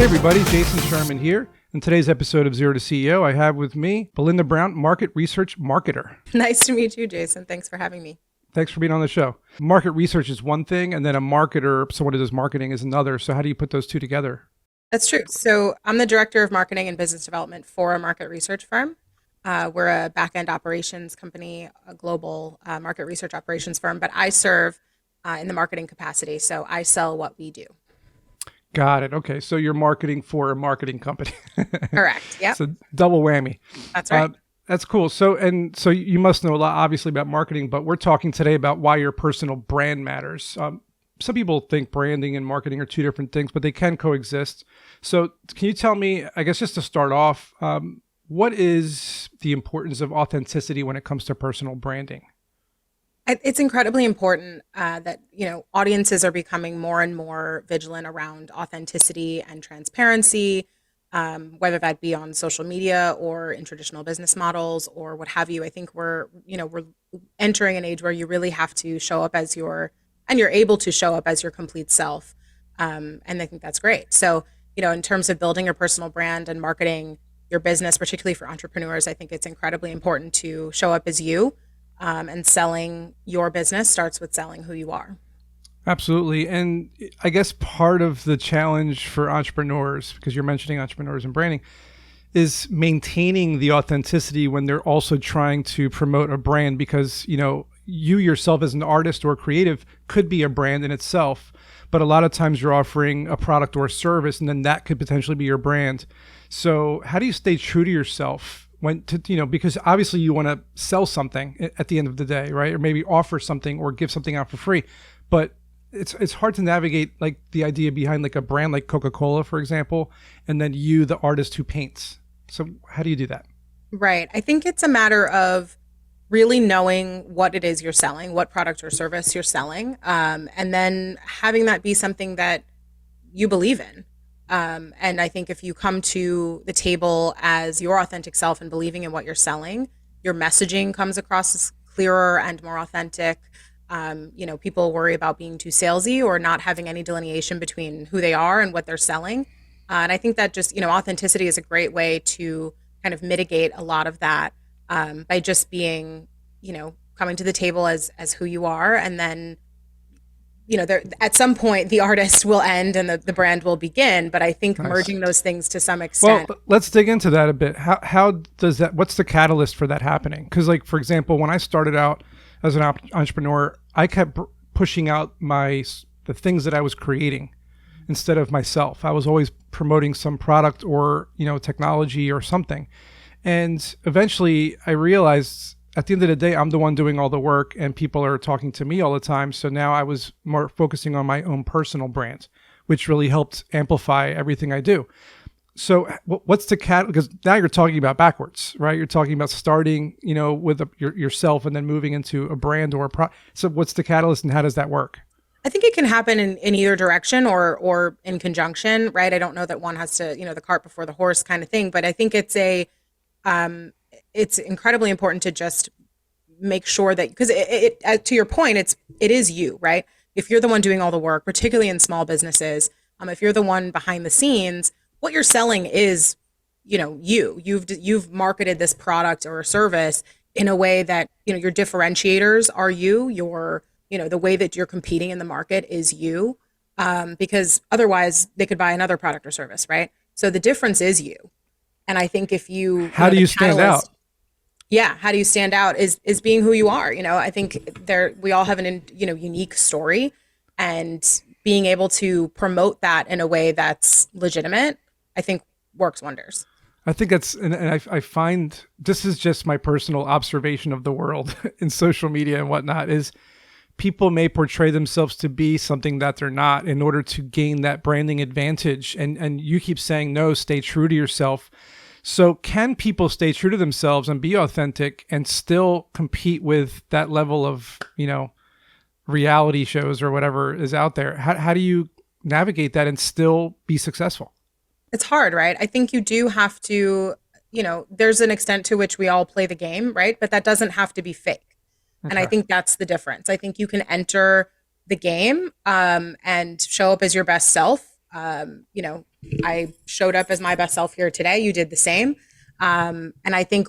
Hey everybody, Jason Sherman here. In today's episode of Zero to CEO, I have with me Belinda Brown, market research marketer. Nice to meet you, Jason. Thanks for having me. Thanks for being on the show. Market research is one thing, and then a marketer, someone who does marketing, is another. So how do you put those two together? That's true. So I'm the director of marketing and business development for a market research firm. We're a back-end operations company, a global market research operations firm, but I serve in the marketing capacity. So I sell what we do. Got it. Okay, so you're marketing for a marketing company. Correct. Yep. So double whammy. That's right. That's cool. So you must know a lot, obviously, about marketing, but we're talking today about why your personal brand matters. Some people think branding and marketing are two different things, but they can coexist. So can you tell me, I guess just to start off, what is the importance of authenticity when it comes to personal branding? It's incredibly important that audiences are becoming more and more vigilant around authenticity and transparency, whether that be on social media or in traditional business models or what have you. I think we're entering an age where you really have to show up as you're able to show up as your complete self, and I think that's great. So in terms of building your personal brand and marketing your business, particularly for entrepreneurs, I think it's incredibly important to show up as you. And selling your business starts with selling who you are. Absolutely. And I guess part of the challenge for entrepreneurs, because you're mentioning entrepreneurs and branding, is maintaining the authenticity when they're also trying to promote a brand, because, you yourself as an artist or creative could be a brand in itself, but a lot of times you're offering a product or a service, and then that could potentially be your brand. So how do you stay true to yourself because obviously you want to sell something at the end of the day, right? Or maybe offer something or give something out for free, but it's hard to navigate like the idea behind like a brand like Coca-Cola, for example, and then you, the artist who paints. So how do you do that? Right. I think it's a matter of really knowing what it is you're selling, what product or service you're selling, and then having that be something that you believe in. And I think if you come to the table as your authentic self and believing in what you're selling, your messaging comes across as clearer and more authentic. People worry about being too salesy or not having any delineation between who they are and what they're selling. And I think that just, authenticity is a great way to kind of mitigate a lot of that by just being, coming to the table as who you are. And then there, at some point the artist will end and the brand will begin, but I think merging those things to some extent. Well, let's dig into that a bit. How does that, what's the catalyst for that happening? Because like, for example, when I started out as an entrepreneur, I kept pushing out the things that I was creating instead of myself. I was always promoting some product or, technology or something. And eventually I realized at the end of the day, I'm the one doing all the work and people are talking to me all the time. So now I was more focusing on my own personal brand, which really helped amplify everything I do. So what's the because now you're talking about backwards, right? You're talking about starting, with yourself and then moving into a brand or so what's the catalyst and how does that work? I think it can happen in either direction or in conjunction, right? I don't know that one has to, the cart before the horse kind of thing, but I think it's incredibly important to just make sure that, because to your point, it is you, right? If you're the one doing all the work, particularly in small businesses, if you're the one behind the scenes, what you're selling is, you've marketed this product or service in a way that, your differentiators are your, the way that you're competing in the market is you, because otherwise they could buy another product or service, right? So the difference is you. And I think if how do you stand out? Yeah, how do you stand out is being who you are. I think we all have an unique story, and being able to promote that in a way that's legitimate, I think works wonders. I think that's, and I find this is just my personal observation of the world in social media and whatnot, is people may portray themselves to be something that they're not in order to gain that branding advantage. And you keep saying, no, stay true to yourself. So can people stay true to themselves and be authentic and still compete with that level of, reality shows or whatever is out there? How do you navigate that and still be successful? It's hard, right? I think you do have to, there's an extent to which we all play the game, right? But that doesn't have to be fake. Okay. And I think that's the difference. I think you can enter the game and show up as your best self You know, I showed up as my best self here today. You did the same. And I think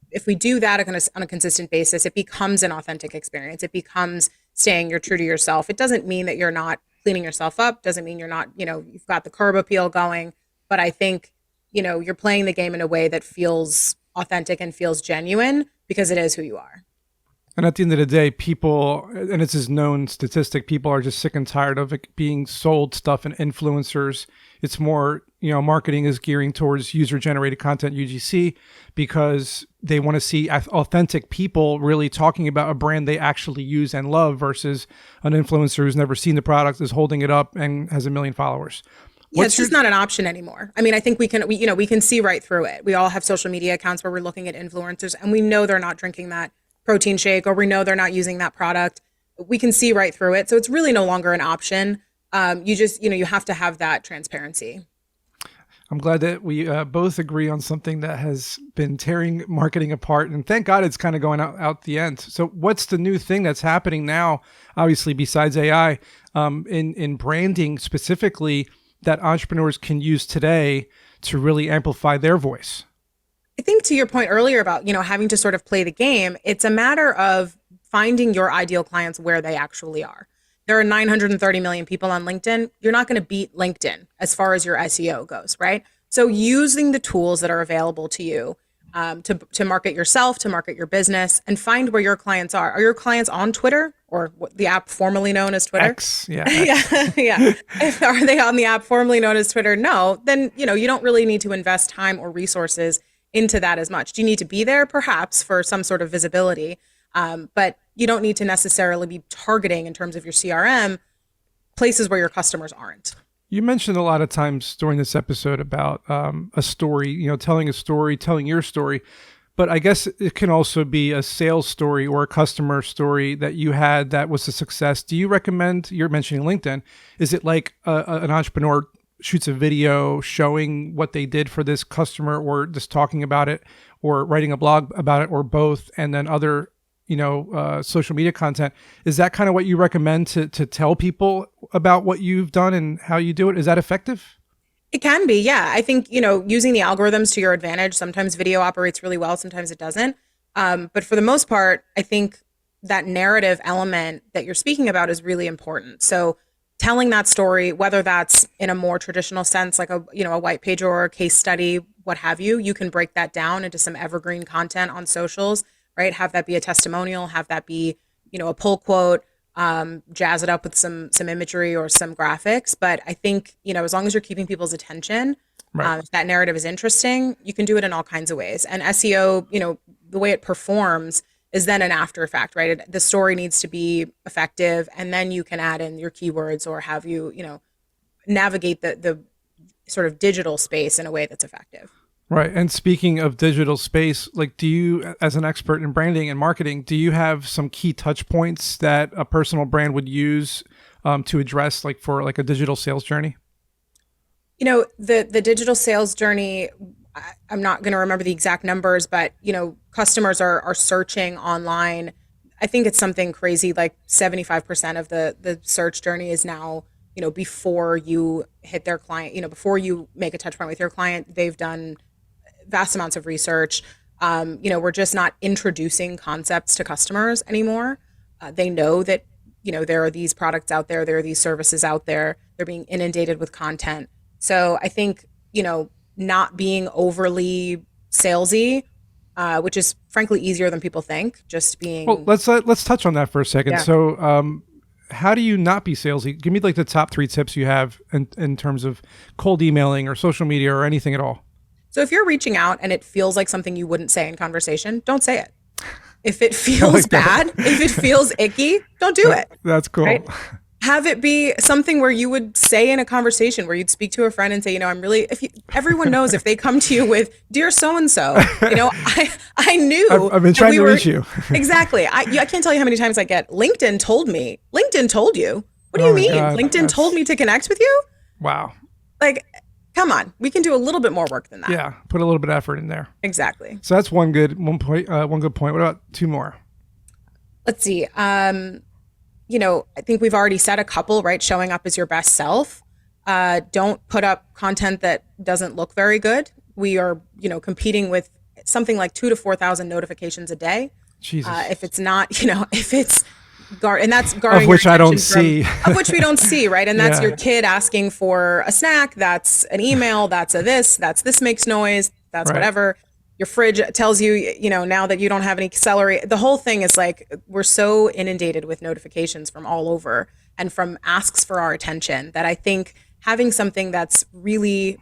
if we do that on a consistent basis, it becomes an authentic experience. It becomes staying you're true to yourself. It doesn't mean that you're not cleaning yourself up. Doesn't mean you're not, you know, you've got the curb appeal going. But I think, you know, you're playing the game in a way that feels authentic and feels genuine because it is who you are. And at the end of the day, people, and it's this known statistic, people are just sick and tired of it being sold stuff and influencers. It's more, you know, marketing is gearing towards user-generated content, UGC, because they want to see authentic people really talking about a brand they actually use and love versus an influencer who's never seen the product, is holding it up and has 1 million followers. Yeah, it's just not an option anymore. I mean, I think we can see right through it. We all have social media accounts where we're looking at influencers and we know they're not drinking that protein shake, or we know they're not using that product. We can see right through it. So it's really no longer an option. You have to have that transparency. I'm glad that we both agree on something that has been tearing marketing apart. And thank God it's kind of going out the end. So what's the new thing that's happening now, obviously, besides AI, in branding specifically, that entrepreneurs can use today to really amplify their voice? I think to your point earlier about, you know, having to sort of play the game, it's a matter of finding your ideal clients where they actually are. There are 930 million people on LinkedIn. You're not going to beat LinkedIn as far as your SEO goes, right? So using the tools that are available to you to market yourself, to market your business, and find where your clients are. Are your clients on Twitter, or the app formerly known as Twitter? X, yeah. X. Yeah. Are they on the app formerly known as Twitter? No. Then, you know, you don't really need to invest time or resources into that as much. Do you need to be there? Perhaps for some sort of visibility. But you don't need to necessarily be targeting in terms of your CRM places where your customers aren't. You mentioned a lot of times during this episode about a story, you know, telling a story, telling your story. But I guess it can also be a sales story or a customer story that you had that was a success. Do you recommend, you're mentioning LinkedIn, is it like an entrepreneur shoots a video showing what they did for this customer, or just talking about it, or writing a blog about it, or both, and then other, you know, social media content? Is that kind of what you recommend to tell people about what you've done and how you do it? Is that effective? It can be, yeah. I think, you know, using the algorithms to your advantage, sometimes video operates really well, sometimes it doesn't. But for the most part, I think that narrative element that you're speaking about is really important. So telling that story, whether that's in a more traditional sense, like a white pager or a case study, what have you, you can break that down into some evergreen content on socials, right? Have that be a testimonial, have that be, you know, a pull quote, jazz it up with some imagery or some graphics. But I think, you know, as long as you're keeping people's attention, right, if that narrative is interesting, you can do it in all kinds of ways. And SEO, you know, the way it performs is then an after effect, right? The story needs to be effective, and then you can add in your keywords or have you, you know, navigate the sort of digital space in a way that's effective. Right. And speaking of digital space, like, do you, as an expert in branding and marketing, do you have some key touch points that a personal brand would use to address, like, for like a digital sales journey? You know, the digital sales journey, I'm not going to remember the exact numbers, but, you know, customers are searching online. I think it's something crazy, like 75% of the search journey is now, you know, before you hit their client, you know, before you make a touch point with your client, they've done vast amounts of research. You know, we're just not introducing concepts to customers anymore. They know that, you know, there are these products out there, there are these services out there, they're being inundated with content. So I think, you know, not being overly salesy, which is frankly easier than people think, just being... Well, let's touch on that for a second. Yeah. So how do you not be salesy? Give me like the top 3 tips you have in terms of cold emailing or social media or anything at all. So if you're reaching out and it feels like something you wouldn't say in conversation, don't say it. If it feels bad, if it feels icky, don't do it. That's cool. Right? Have it be something where you would say in a conversation, where you'd speak to a friend and say, you know, everyone knows if they come to you with, dear so-and-so, you know, I knew. I've been trying to reach you. Exactly. I can't tell you how many times I get, LinkedIn told me. LinkedIn told you. What do you mean? God, LinkedIn told me to connect with you? Wow. Like, come on, we can do a little bit more work than that. Yeah, put a little bit of effort in there. Exactly. So that's one good point. What about 2 more? Let's see. You know, I think we've already said a couple, right? Showing up as your best self. Don't put up content that doesn't look very good. We are, competing with something like 2 to 4,000 notifications a day. Jesus. If it's not, if it's and that's Of guarding which your I don't attention see. of which we don't see, right? And that's Yeah. your kid asking for a snack. That's an email. That's this makes noise. That's Right. whatever. Your fridge tells you, now that you don't have any celery. The whole thing is like, we're so inundated with notifications from all over and from asks for our attention that I think having something that's really,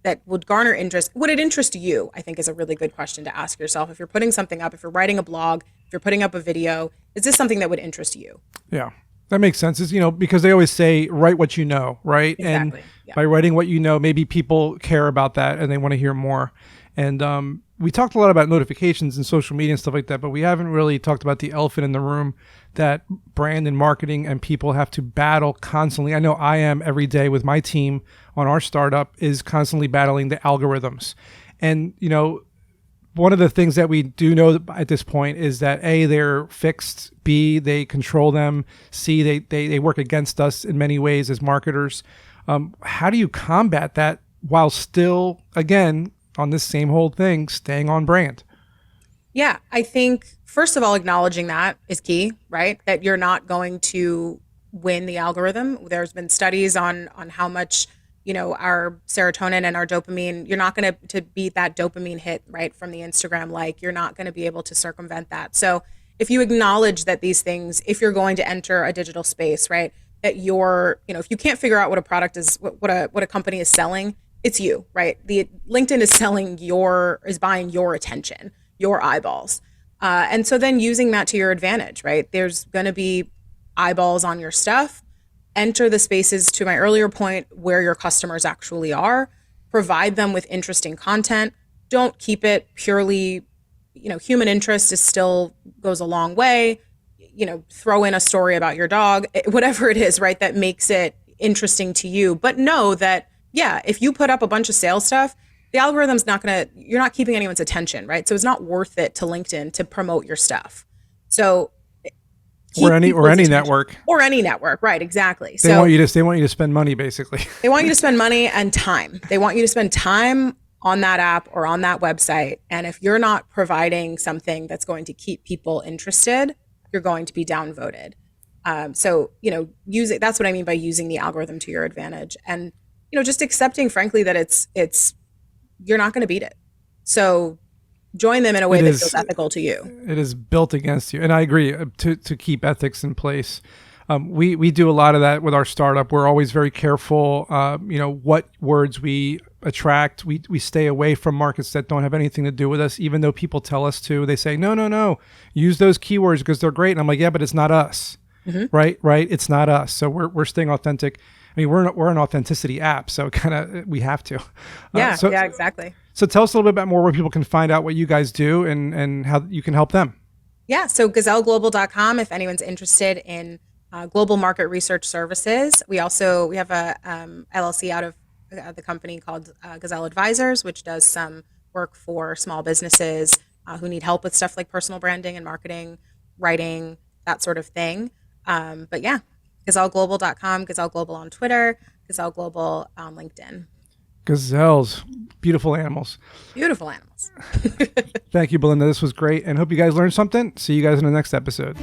that would garner interest. Would it interest you? I think is a really good question to ask yourself. If you're putting something up, if you're writing a blog, if you're putting up a video, is this something that would interest you? Yeah. That makes sense. Is because they always say write what you know, right? Exactly. And Yeah. by writing what you know, maybe people care about that and they want to hear more. And we talked a lot about notifications and social media and stuff like that, but we haven't really talked about the elephant in the room that brand and marketing and people have to battle constantly. I know I am every day with my team on our startup is constantly battling the algorithms. And, one of the things that we do know at this point is that A, they're fixed, B, they control them, C, they work against us in many ways as marketers. How do you combat that while still, again, on this same whole thing, staying on brand? Yeah, I think first of all, acknowledging that is key, right? That you're not going to win the algorithm. There's been studies on how much, our serotonin and our dopamine, you're not going to beat that dopamine hit, right, from the Instagram like. You're not going to be able to circumvent that. So if you acknowledge that these things, if you're going to enter a digital space, right, that if you can't figure out what a product is, what a company is selling, it's you, right? The LinkedIn is buying your attention, your eyeballs. And so then using that to your advantage, right? There's going to be eyeballs on your stuff. Enter the spaces, to my earlier point, where your customers actually are. Provide them with interesting content. Don't keep it purely, human interest still goes a long way. Throw in a story about your dog, whatever it is, right? That makes it interesting to you. But know that, yeah, if you put up a bunch of sales stuff, the algorithm's you're not keeping anyone's attention, right? So it's not worth it to LinkedIn to promote your stuff. So Or any network. Or any network, right? Exactly. They want you to spend money, basically. They want you to spend money and time. They want you to spend time on that app or on that website. And if you're not providing something that's going to keep people interested, you're going to be downvoted. So that's what I mean by using the algorithm to your advantage, and just accepting, frankly, that it's you're not going to beat it. So join them in a way that feels ethical to you. It is built against you. And I agree, to keep ethics in place. We do a lot of that with our startup. We're always very careful, what words we attract. We stay away from markets that don't have anything to do with us, even though people tell us to. They say, no, use those keywords because they're great. And I'm like, yeah, but it's not us, right? It's not us. So we're staying authentic. I mean, we're an authenticity app, so kind of we have to. Yeah, exactly. So tell us a little bit about more where people can find out what you guys do and how you can help them. Yeah, so gazelleglobal.com if anyone's interested in global market research services. We have a LLC out of the company called Gazelle Advisors, which does some work for small businesses who need help with stuff like personal branding and marketing, writing, that sort of thing. But yeah, gazelleglobal.com, Gazelle Global on Twitter, Gazelle Global on LinkedIn. Gazelles, beautiful animals. Beautiful animals. Thank you, Belinda. This was great, and hope you guys learned something. See you guys in the next episode.